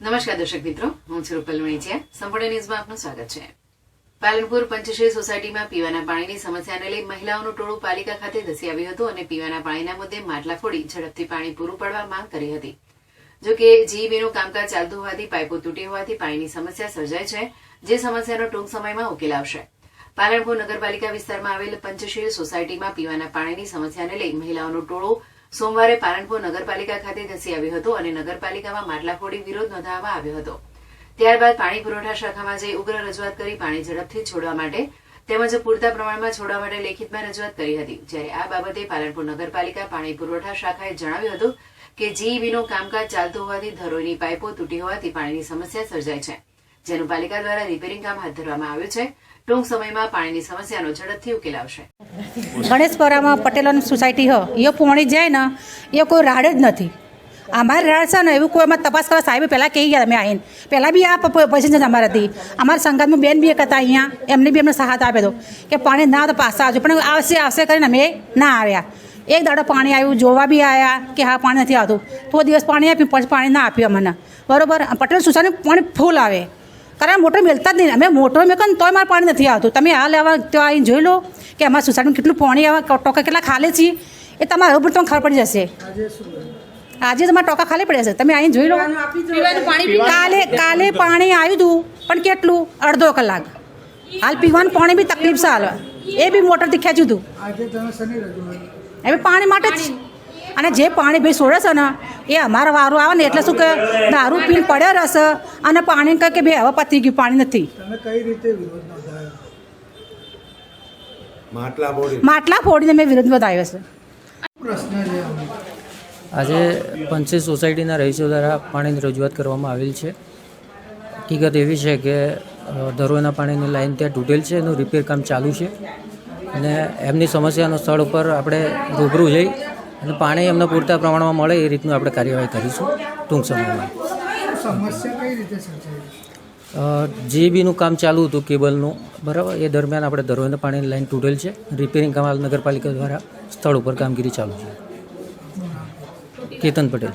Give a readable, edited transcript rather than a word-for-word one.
નમસ્કાર દર્શક મિત્રો, હું છું રૂપલ વણિચિયા. સંપૂર્ણ ન્યૂઝમાં આપનું સ્વાગત છે. પાલનપુર પંચશીલ સોસાયટીમાં પીવાના પાણીની સમસ્યાને લઈ મહિલાઓનું ટોળું પાલિકા ખાતે ધસી આવ્યું હતું અને પીવાના પાણીના મુદ્દે માટલા ફોડી ઝડપથી પાણી પૂરું પાડવા માંગ કરી હતી. જો કે જીઈબીનું કામકાજ ચાલતું હોવાથી પાઇપો તૂટી હોવાથી પાણીની સમસ્યા સર્જાય છે, જે સમસ્યાનો ટૂંક સમયમાં ઉકેલ આવશે. પાલનપુર નગરપાલિકા વિસ્તારમાં આવેલ પંચશીલ સોસાયટીમાં પીવાના પાણીની સમસ્યાને લઈ મહિલાઓનું ટોળું સોમવારે પાલનપુર નગરપાલિકા ખાતે ધસી આવ્યું હતું અને નગરપાલિકામાં માટલા ફોડી વિરોધ નોંધાવવામાં આવ્યો હતો. ત્યારબાદ પાણી પુરવઠા શાખામાં જઈ ઉગ્ર રજૂઆત કરી પાણી ઝડપથી છોડવા માટે તેમજ પૂરતા પ્રમાણમાં છોડવા માટે લેખિતમાં રજૂઆત કરી હતી. જ્યારે આ બાબતે પાલનપુર નગરપાલિકા પાણી પુરવઠા શાખાએ જણાવ્યું હતું કે જીઈબીનું કામકાજ ચાલતું હોવાથી ધરોઈની પાઇપો તૂટી હોવાથી પાણીની સમસ્યા સર્જાય છે, જેનું પાલિકા દ્વારા રિપેરિંગ કામ હાથ ધરવામાં આવ્યું છે. ટૂંક સમયમાં પાણીની સમસ્યાનો ઝડપથી ઉકેલ આવશે. ગણેશપરામાં પટેલોની સોસાયટી એ પોણી જાય ને એ કોઈ રાડ જ નથી. અમારે રાડ છે ને એવું કોઈ એમાં તપાસ કરવા સાહેબે પહેલાં કહી ગયા અમે આવીને પહેલાં બી આ પૈસા જ અમારે હતી. અમારા સંગાતમાં બેન બી એક હતા અહીંયા, એમને બી અમને સાથ આપ્યો હતો કે પાણી ના તો પાછા આવજો, પણ આવશે કરીને અમે ના આવ્યા. એક દાડો પાણી આવ્યું, જોવા બી આવ્યા કે હા પાણી નથી આવતું. થોડો દિવસ પાણી આપ્યું, પછી પાણી ના આપ્યું અમને. બરાબર, પટેલ સોસાયટી પાણી ફૂલ આવે, કારણ મોટર મેળતા જ નહીં. અમે મોટર મેળકો ને તોય મારે પાણી નથી આવતું. તમે આ લેવા તો અહીં જોઈ લો કે અમારા સોસાયટીમાં કેટલું પાણી આવે, ટોકા કેટલા ખાલી છીએ એ તમારે ઉપર તમને ખબર પડી જશે. આજે તમારા ટોકા ખાલી પડ્યા છે, તમે અહીં જોઈ લો. કાલે પાણી આવ્યું હતું, પણ કેટલું? અડધો કલાક. હાલ પીવાનું પાણી બી તકલીફ છે હાલ, એ બી મોટરથી ખેંચ્યું હતું. હવે પાણી માટે જ. અને જે પાણી ભાઈ છોડે છે ને એ અમારા વારું આવે ને એટલે શું કે દારૂ પીને પડ્યા રહેશે અને પાણી કહે કે ભાઈ હવે પતી ગયું, પાણી નથી. માટલા ફોડીને મેં વિરોધ બતાવ્યો છે. આજે પંચશીલ સોસાયટીના રહીશો દ્વારા પાણીની રજૂઆત કરવામાં આવેલ છે. હકીકત એવી છે કે ધરોઈના પાણીની લાઈન ત્યાં તૂટેલ છે, એનું રિપેર કામ ચાલુ છે અને એમની સમસ્યાનો સ્થળ ઉપર આપણે રૂબરૂ જઈ અને પાણી એમને પૂરતા પ્રમાણમાં મળે એ રીતનું આપણે કાર્યવાહી કરીશું ટૂંક સમયમાં. જીઈબીનું કામ ચાલુ હતું કેબલનું, બરાબર, એ દરમિયાન આપણે ધરોઈના પાણીની લાઈન તૂટેલ છે. રિપેરિંગ કામ નગરપાલિકા દ્વારા સ્થળ ઉપર કામગીરી ચાલુ છે. કેતન પટેલ.